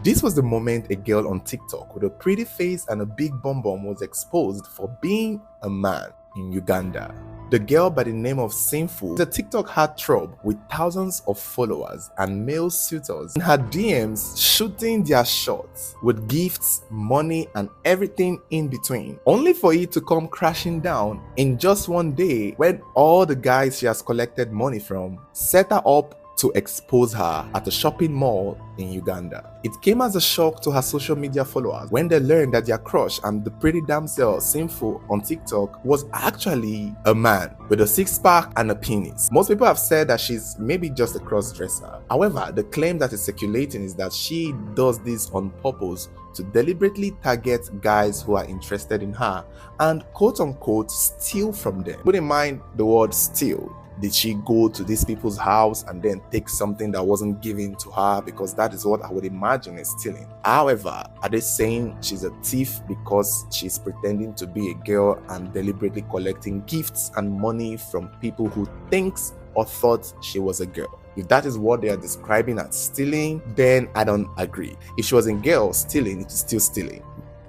This was the moment a girl on TikTok with a pretty face and a big bum bum was exposed for being a man in Uganda. The girl by the name of Sinfu, the TikTok heartthrob with thousands of followers and male suitors in her DMs shooting their shots with gifts, money and everything in between, only for it to come crashing down in just one day when all the guys she has collected money from set her up to expose her at a shopping mall in Uganda. It came as a shock to her social media followers when they learned that their crush and the pretty damsel Sinfu on TikTok was actually a man with a six-pack and a penis. Most people have said that she's maybe just a cross-dresser. However, the claim that is circulating is that she does this on purpose to deliberately target guys who are interested in her and quote-unquote steal from them. Put in mind the word steal. Did she go to these people's house and then take something that wasn't given to her? Because that is what I would imagine is stealing. However, are they saying she's a thief because she's pretending to be a girl and deliberately collecting gifts and money from people who thinks or thought she was a girl? If that is what they are describing as stealing, then I don't agree. If she was a girl stealing, it is still stealing.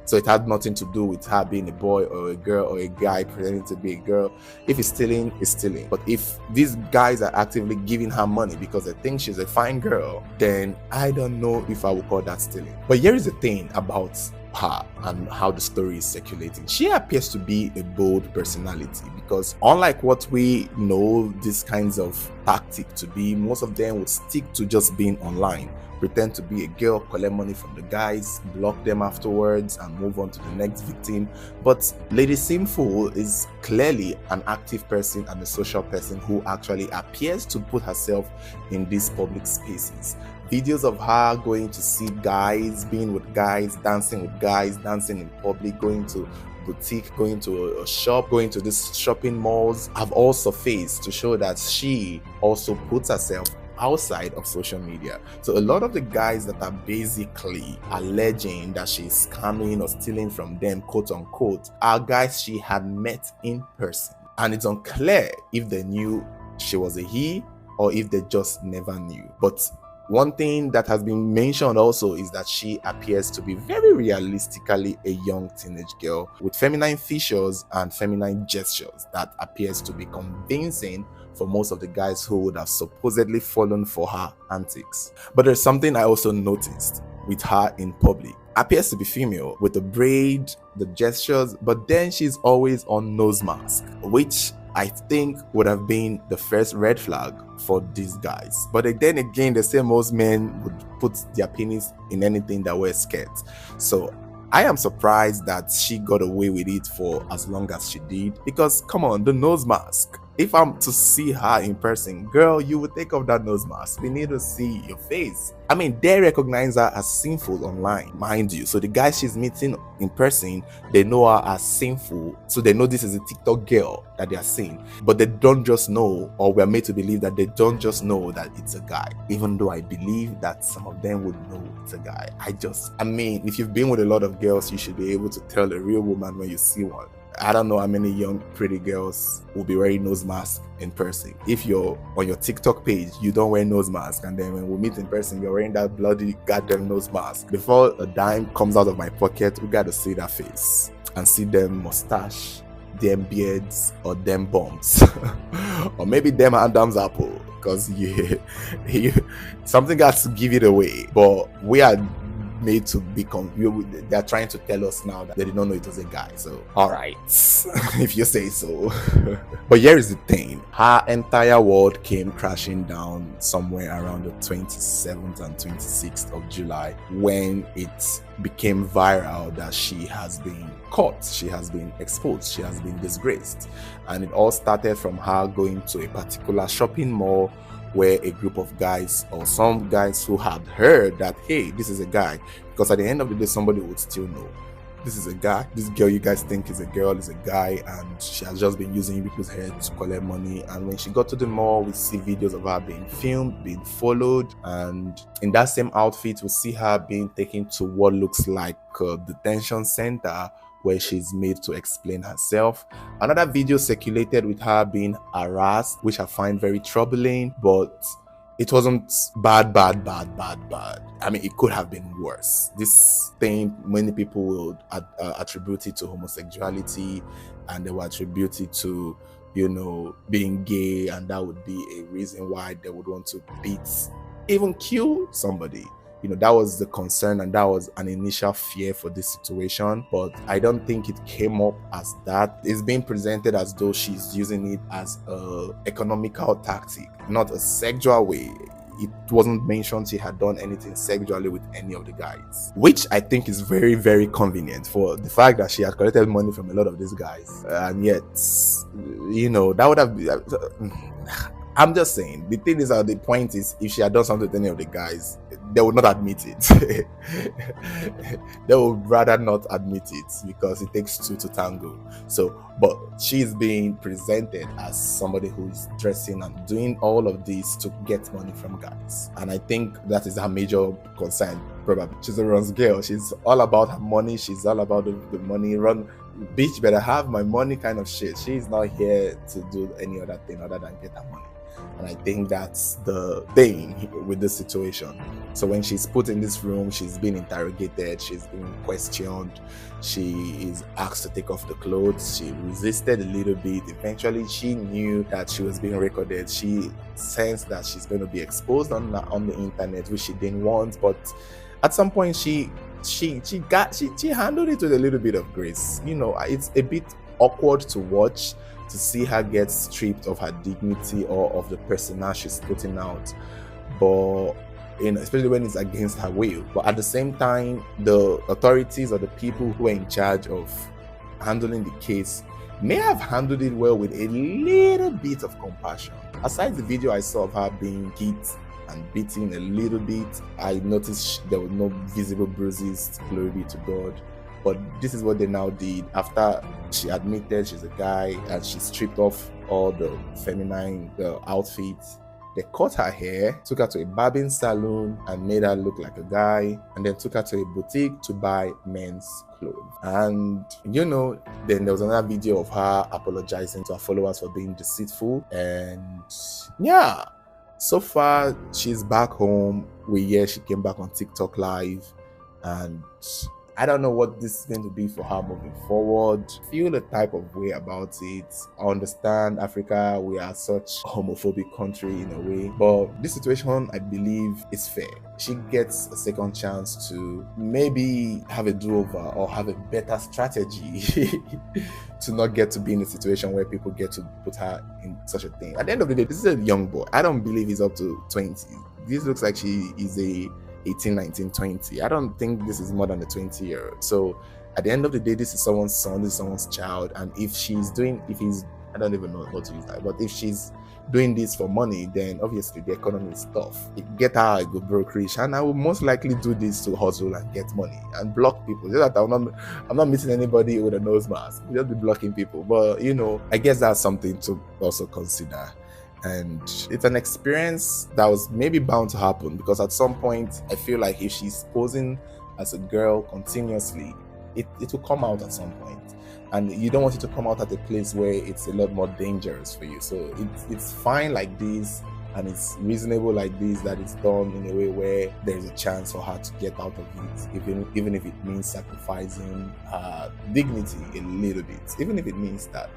So it had nothing to do with her being a boy or a girl or a guy pretending to be a girl. If it's stealing, it's stealing. But if these guys are actively giving her money because they think she's a fine girl, then I don't know if I would call that stealing. But here is the thing about her and how the story is circulating. She appears to be a bold personality because unlike what we know these kinds of tactic to be, most of them would stick to just being online, pretend to be a girl, collect money from the guys, block them afterwards and move on to the next victim. But Lady Sinfu is clearly an active person and a social person who actually appears to put herself in these public spaces. Videos of her going to see guys, being with guys, dancing in public, going to boutique, going to a shop, going to these shopping malls have all surfaced to show that she also puts herself outside of social media. So a lot of the guys that are basically alleging that she's scamming or stealing from them, quote unquote, are guys she had met in person. And it's unclear if they knew she was a he or if they just never knew. But one thing that has been mentioned also is that she appears to be very realistically a young teenage girl with feminine features and feminine gestures that appears to be convincing for most of the guys who would have supposedly fallen for her antics. But there's something I also noticed with her in public. Appears to be female with the braid, the gestures, but then she's always on nose mask, which I think would have been the first red flag for these guys. But then again, the same most men would put their penis in anything that wears skirts. So I am surprised that she got away with it for as long as she did, because come on, the nose mask. If I'm to see her in person, girl, you would take off that nose mask. We need to see your face. I mean, they recognize her as Sinfu online, mind you. So the guys she's meeting in person, they know her as Sinfu. So they know this is a TikTok girl that they are seeing. But they don't just know, or we're made to believe that they don't just know that it's a guy. Even though I believe that some of them would know it's a guy. I mean, if you've been with a lot of girls, you should be able to tell a real woman when you see one. I don't know how many young pretty girls will be wearing nose masks in person. If you're on your TikTok page, you don't wear nose mask, and then when we meet in person, you're wearing that bloody goddamn nose mask. Before a dime comes out of my pocket, we gotta see that face and see them mustache, them beards, or them bumps, or maybe them Adam's apple, because something got to give it away. But we are made to become, they're trying to tell us now that they did not know it was a guy. So all right, if you say so. But here is the thing, her entire world came crashing down somewhere around the 27th and 26th of July when it became viral that she has been caught, she has been exposed, she has been disgraced. And it all started from her going to a particular shopping mall where a group of guys, or some guys who had heard that, hey, this is a guy, because at the end of the day, somebody would still know. This is a guy, this girl you guys think is a girl is a guy, and she has just been using people's head to collect money. And when she got to the mall, we see videos of her being filmed, being followed, and in that same outfit, we see her being taken to what looks like a detention center, where she's made to explain herself. Another video circulated with her being harassed, which I find very troubling, but it wasn't bad. I mean, it could have been worse. This thing, many people will attribute it to homosexuality, and they will attribute it to, being gay, and that would be a reason why they would want to beat, even kill somebody. That was the concern, and that was an initial fear for this situation. But I don't think it came up as that. It's being presented as though she's using it as a economical tactic, not a sexual way. It wasn't mentioned she had done anything sexually with any of the guys, which I think is very, very convenient for the fact that she had collected money from a lot of these guys. And yet, that would have been... I'm just saying, the thing is, the point is, if she had done something to any of the guys, they would not admit it. They would rather not admit it, because it takes two to tango. So, but she's being presented as somebody who is dressing and doing all of this to get money from guys. And I think that is her major concern, probably. She's a runs girl. She's all about her money. She's all about the money. Run, bitch, better have my money kind of shit. She's not here to do any other thing other than get her money. And I think that's the thing with this situation. So when she's put in this room, she's being interrogated, she's being questioned, she is asked to take off the clothes. She resisted a little bit. Eventually, she knew that she was being recorded. She sensed that she's going to be exposed on the internet, which she didn't want. But at some point, she handled it with a little bit of grace. It's a bit awkward to watch, to see her get stripped of her dignity or of the persona she's putting out, but especially when it's against her will. But at the same time, the authorities or the people who are in charge of handling the case may have handled it well, with a little bit of compassion. Aside the video I saw of her being hit and beaten a little bit, I noticed there were no visible bruises. Glory be to God. But this is what they now did. After she admitted she's a guy and she stripped off all the feminine outfits, they cut her hair, took her to a barbing salon and made her look like a guy, and then took her to a boutique to buy men's clothes. And then there was another video of her apologizing to her followers for being deceitful. And yeah, so far she's back home. We hear she came back on TikTok live, and I don't know what this is going to be for her moving forward. I feel a type of way about it. I understand Africa, we are such a homophobic country in a way, but this situation, I believe, is fair. She gets a second chance to maybe have a do-over or have a better strategy to not get to be in a situation where people get to put her in such a thing. At the end of the day, this is a young boy. I don't believe he's up to 20. This looks like she is a 18, 19, 20. I don't think this is more than a 20-year-old. So at the end of the day, this is someone's son, this is someone's child. And if I don't even know how to use that, but if she's doing this for money, then obviously the economy is tough. Get her a good brokerage, and I will most likely do this to hustle and get money and block people. So that I'm not meeting anybody with a nose mask. I'll just be blocking people. But I guess that's something to also consider. And it's an experience that was maybe bound to happen, because at some point I feel like if she's posing as a girl continuously, it will come out at some point. And you don't want it to come out at a place where it's a lot more dangerous for you. So it's fine like this, and it's reasonable like this, that it's done in a way where there's a chance for her to get out of it, even if it means sacrificing her dignity a little bit, even if it means that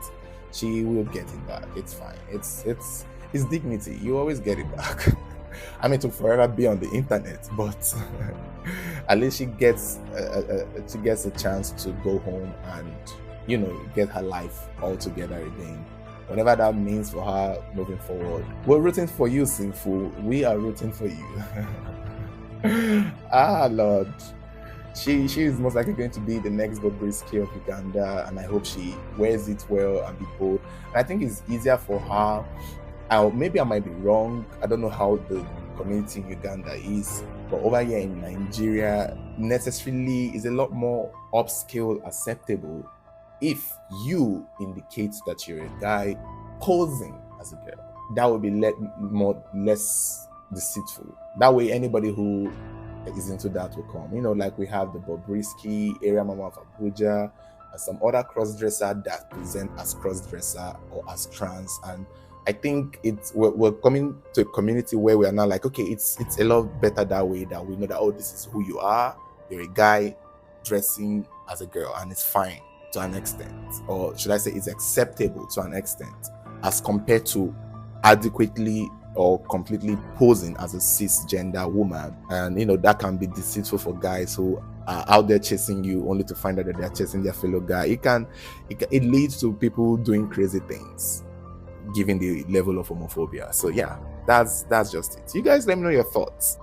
she will get it back. It's fine. It's dignity. You always get it back. I mean, to forever be on the internet, but at least she gets a chance to go home and get her life all together again, whatever that means for her moving forward. We're rooting for you, Sinfu. We are rooting for you. Lord, she is most likely going to be the next Bobrisky of Uganda, and I hope she wears it well and be bold. And I think it's easier for her. Maybe I might be wrong. I don't know how the community in Uganda is, but over here in Nigeria, necessarily is a lot more upscale acceptable if you indicate that you're a guy posing as a girl. That would be less deceitful. That way, anybody who is into that will come. Like we have the Bobrisky, Area Mama of Abuja, and some other cross-dresser that present as cross-dresser or as trans. And I think we're coming to a community where we are now like, okay, it's a lot better that way, that we know that, oh, this is who you are. You're a guy dressing as a girl, and it's fine to an extent, or should I say it's acceptable to an extent, as compared to adequately or completely posing as a cisgender woman. And that can be deceitful for guys who are out there chasing you only to find out that they're chasing their fellow guy. It leads to people doing crazy things, given the level of homophobia. So yeah, that's just it. You guys let me know your thoughts.